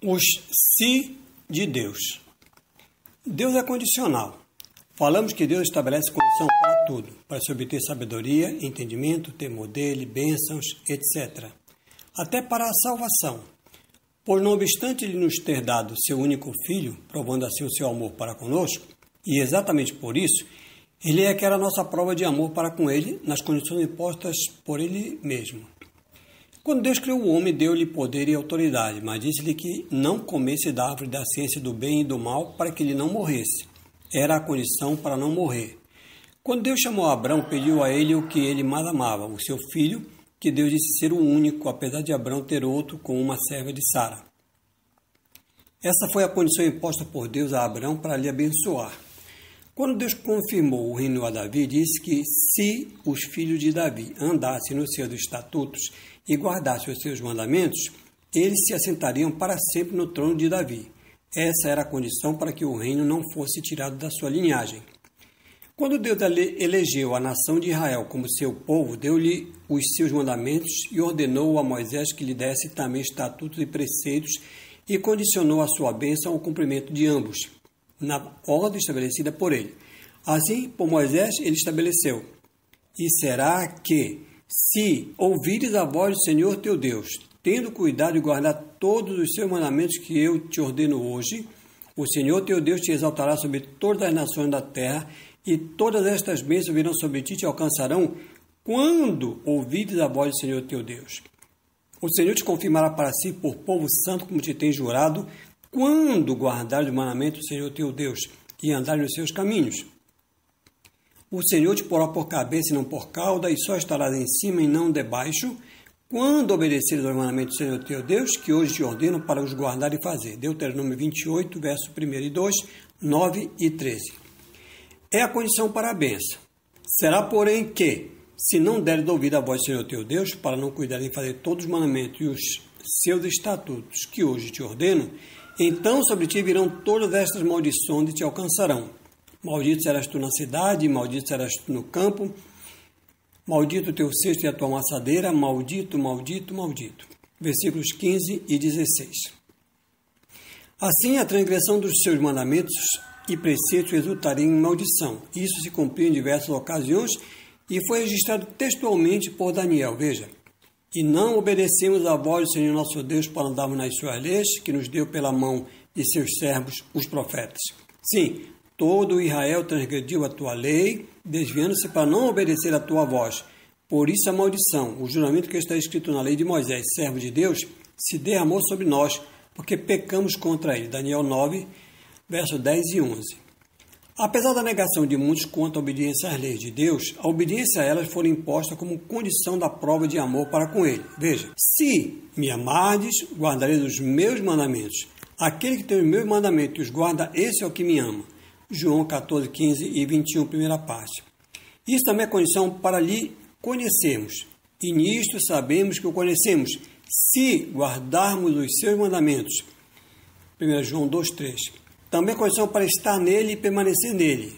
Os se de Deus. Deus é condicional. Falamos que Deus estabelece condição para tudo, para se obter sabedoria, entendimento, temor dele, bênçãos, etc. Até para a salvação. Por não obstante ele nos ter dado seu único filho, provando assim o seu amor para conosco, e exatamente por isso, ele é que era a nossa prova de amor para com ele, nas condições impostas por ele mesmo. Quando Deus criou o homem, deu-lhe poder e autoridade, mas disse-lhe que não comesse da árvore da ciência do bem e do mal para que ele não morresse. Era a condição para não morrer. Quando Deus chamou Abrão, pediu a ele o que ele mais amava, o seu filho, que Deus disse ser o único, apesar de Abrão ter outro com uma serva de Sara. Essa foi a condição imposta por Deus a Abrão para lhe abençoar. Quando Deus confirmou o reino a Davi, disse que se os filhos de Davi andassem nos seus estatutos e guardassem os seus mandamentos, eles se assentariam para sempre no trono de Davi. Essa era a condição para que o reino não fosse tirado da sua linhagem. Quando Deus elegeu a nação de Israel como seu povo, deu-lhe os seus mandamentos e ordenou a Moisés que lhe desse também estatutos e preceitos e condicionou a sua bênção ao cumprimento de ambos, na ordem estabelecida por ele. Assim, por Moisés, ele estabeleceu: e será que, se ouvires a voz do Senhor teu Deus, tendo cuidado de guardar todos os seus mandamentos que eu te ordeno hoje, o Senhor teu Deus te exaltará sobre todas as nações da terra, e todas estas bênçãos virão sobre ti e te alcançarão, quando ouvires a voz do Senhor teu Deus. O Senhor te confirmará para si por povo santo, como te tem jurado, quando guardares os mandamentos do Senhor teu Deus e andares nos seus caminhos. O Senhor te porá por cabeça e não por cauda, e só estarás em cima e não debaixo, quando obedeceres aos mandamentos do Senhor teu Deus, que hoje te ordeno para os guardar e fazer. Deuteronômio 28, verso 1 e 2, 9 e 13. É a condição para a bênção. Será, porém, que, se não deres ouvido à voz do Senhor teu Deus, para não cuidar em fazer todos os mandamentos e os seus estatutos que hoje te ordeno, então sobre ti virão todas estas maldições e te alcançarão. Maldito serás tu na cidade, maldito serás tu no campo, maldito o teu cesto e a tua amassadeira, maldito, maldito, maldito. Versículos 15 e 16. Assim, a transgressão dos seus mandamentos e preceitos resultaria em maldição. Isso se cumpriu em diversas ocasiões e foi registrado textualmente por Daniel. Veja: e não obedecemos à voz do Senhor nosso Deus para andarmos nas suas leis, que nos deu pela mão de seus servos, os profetas. Sim, todo Israel transgrediu a tua lei, desviando-se para não obedecer à tua voz. Por isso a maldição, o juramento que está escrito na lei de Moisés, servo de Deus, se derramou sobre nós, porque pecamos contra ele. Daniel 9, verso 10 e 11. Apesar da negação de muitos quanto à obediência às leis de Deus, a obediência a elas foi imposta como condição da prova de amor para com ele. Veja: se me amardes, guardareis os meus mandamentos. Aquele que tem os meus mandamentos e os guarda, esse é o que me ama. João 14, 15 e 21, primeira parte. Isso também é condição para lhe conhecermos. E nisto sabemos que o conhecemos, se guardarmos os seus mandamentos. 1 João 2, 3. Também é condição para estar nele e permanecer nele.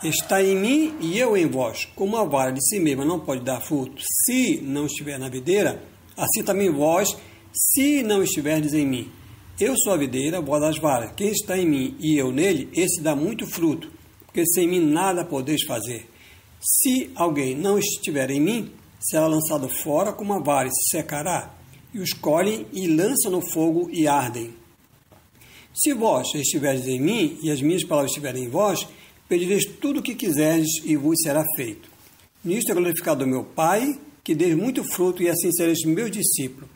Está em mim e eu em vós. Como a vara de si mesma não pode dar fruto se não estiver na videira, assim também vós, se não estiverdes em mim. Eu sou a videira, vós as varas. Quem está em mim e eu nele, esse dá muito fruto, porque sem mim nada podeis fazer. Se alguém não estiver em mim, será lançado fora como a vara e se secará, e os colhem e lançam no fogo e ardem. Se vós estiverdes em mim, e as minhas palavras estiverem em vós, pedireis tudo o que quiserdes, e vos será feito. Nisto é glorificado o meu Pai, que deis muito fruto, e assim sereis meus discípulos.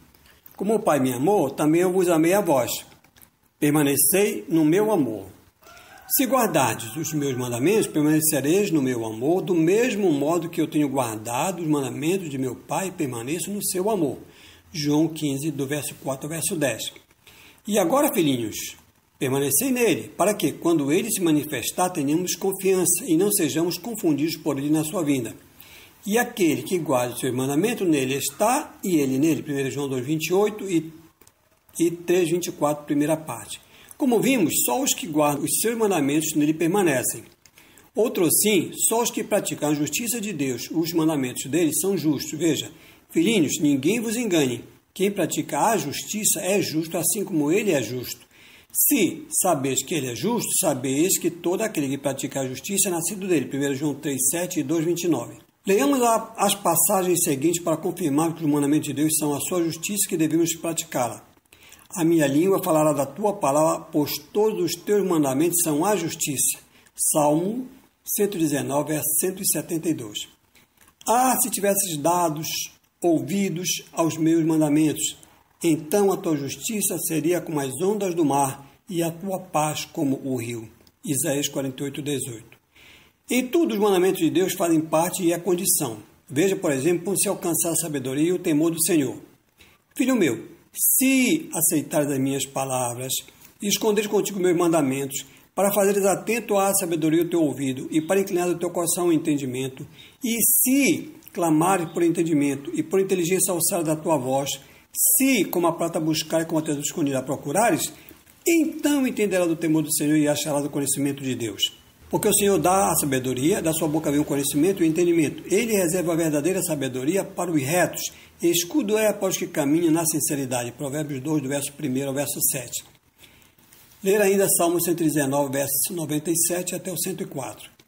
Como o Pai me amou, também eu vos amei a vós. Permanecei no meu amor. Se guardardes os meus mandamentos, permanecereis no meu amor, do mesmo modo que eu tenho guardado os mandamentos de meu Pai, e permaneço no seu amor. João 15, do verso 4 ao verso 10. E agora, filhinhos, permanecei nele, para que, quando ele se manifestar, tenhamos confiança e não sejamos confundidos por ele na sua vinda. E aquele que guarda o seu mandamento, nele está, e ele nele. 1 João 2, 28 e 3, 24, primeira parte. Como vimos, só os que guardam os seus mandamentos nele permanecem. Outro sim, só os que praticam a justiça de Deus, os mandamentos dele, são justos. Veja, filhinhos, ninguém vos engane, Quem pratica a justiça é justo, assim como ele é justo. Se sabeis que ele é justo, sabeis que todo aquele que pratica a justiça é nascido dele. 1 João 3,7 e 2,29. Leiamos as passagens seguintes para confirmar que os mandamentos de Deus são a sua justiça e que devemos praticá-la. A minha língua falará da tua palavra, pois todos os teus mandamentos são a justiça. Salmo 119, verso 172. Se tivesses dados ouvidos aos meus mandamentos, então a tua justiça seria como as ondas do mar e a tua paz como o rio. Isaías 48, 18. Em tudo os mandamentos de Deus fazem parte e é condição. Veja, por exemplo, como se alcançar a sabedoria e o temor do Senhor. Filho meu, se aceitares as minhas palavras e esconderes contigo meus mandamentos, para fazeres atento à sabedoria o teu ouvido e para inclinar o teu coração ao entendimento, e se clamares por entendimento e por inteligência alçar da tua voz, se como a prata buscar e como a tesoura escondida procurares, então entenderás do temor do Senhor e acharás o conhecimento de Deus. Porque o Senhor dá a sabedoria, da sua boca vem o conhecimento e o entendimento. Ele reserva a verdadeira sabedoria para os retos, e escudo é para os que caminham na sinceridade. Provérbios 2, do verso 1 ao verso 7. Ler ainda Salmo 119, versos 97 até o 104.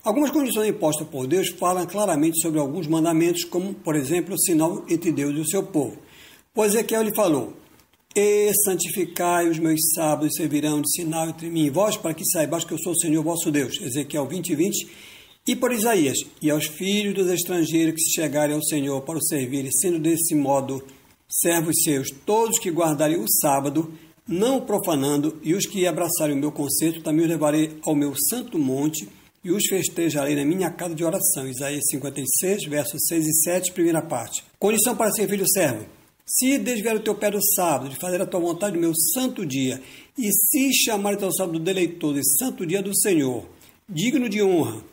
Algumas condições impostas por Deus falam claramente sobre alguns mandamentos, como, por exemplo, o sinal entre Deus e o seu povo. Pois Ezequiel lhe falou: E santificai os meus sábados, servirão de sinal entre mim e vós, para que saibais que eu sou o Senhor vosso Deus. Ezequiel 20, 20. E por Isaías: E aos filhos dos estrangeiros que se chegarem ao Senhor para o servirem, sendo desse modo servos seus, todos que guardarem o sábado, não o profanando, e os que abraçarem o meu concerto, também os levarei ao meu santo monte, e os festejarei na minha casa de oração. Isaías 56, versos 6 e 7, primeira parte. Condição para ser filho servo: se desviar o teu pé do sábado, de fazer a tua vontade no meu santo dia, e se chamar o teu sábado deleitoso e santo dia do Senhor, digno de honra,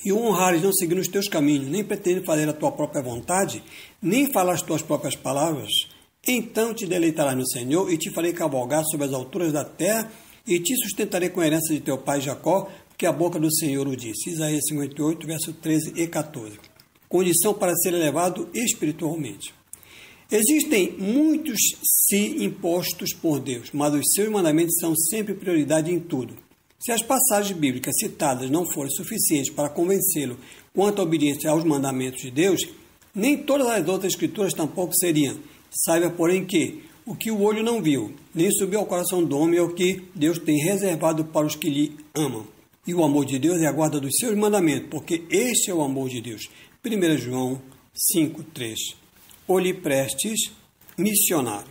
e o honrares não seguindo os teus caminhos, nem pretendendo fazer a tua própria vontade, nem falar as tuas próprias palavras, então te deleitarás no Senhor, e te farei cavalgar sobre as alturas da terra, e te sustentarei com a herança de teu pai Jacó, porque a boca do Senhor o disse. Isaías 58, versos 13 e 14. Condição para ser elevado espiritualmente. Existem muitos si impostos por Deus, mas os seus mandamentos são sempre prioridade em tudo. Se as passagens bíblicas citadas não forem suficientes para convencê-lo quanto à obediência aos mandamentos de Deus, nem todas as outras escrituras tampouco seriam. Saiba, porém, que o que o olho não viu, nem subiu ao coração do homem, é o que Deus tem reservado para os que lhe amam. E o amor de Deus é a guarda dos seus mandamentos, porque este é o amor de Deus. 1 João 5, 3. Oliprestes, missionário.